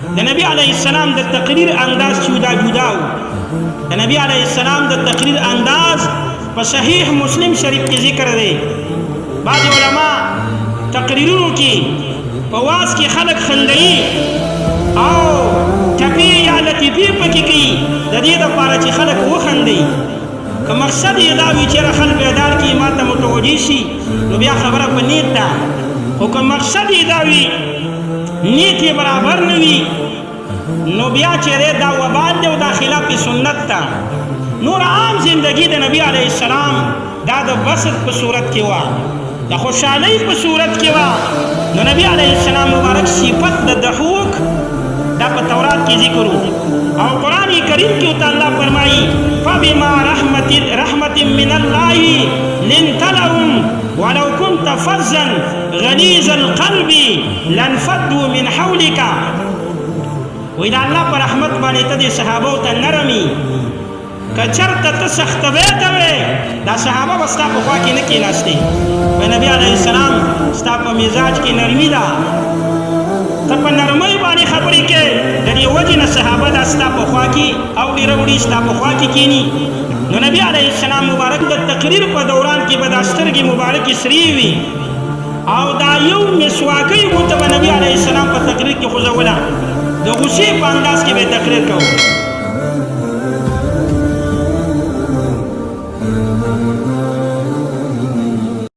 د نبی علیه السلام د تقریر انداز جدا جدا و د نبی علیه السلام د تقریر انداز په صحیح مسلم شریف کې ذکر دی بعض علما تقریرونو کې په واس کې خلق خندوي او ټپي یا لطیفي پکې کوي د دې دپاره چې خلق وخندي که مقصد یې دا وي چې خلق بیدار کړي ما ته متوجه شي نو بیا خبره په نیت ده خو که مقصد یې دا وي نیت یې برابر نه وي نو بیا چیرې دا وبال دی او دا خلاف سنت ته نور عام زندگی د نبی علیه السلام دا د بسط په صورت کې وه د خوشحالۍ په صورت کې وه نو نبی علیه السلام مبارک صفت د ضحوک دا په تورات کې ذکر او قرآن کریم کې ورته الله فرمایي فبما رحمت من الله لنت لهم ولو كنت فظا غليظ القلب لانفضوا من حولك وی دا الله پر رحمت باندې ته د صحابو ته نرمي که چېرته ته سختوی کوې دا صحابه به ستا په خوا کې نه کېناستې وی نبي علیه السلام ستا په مزاج کې نرمي ده ته په نرمۍ باندې خبرې کې د دې وجې نه صحابه دا ستا په خوا کې اوړي راوړي ستا په خوا کې کښېني نو نبي علیه السلام مبارک د تقریر په دوران کې به دا سترګې مبارکې سرې وي او دا یو مسواکۍ غوټه به نبي علیه السلام په تقریر کې خوځوله د غصې په انداز کې به تقریر کوو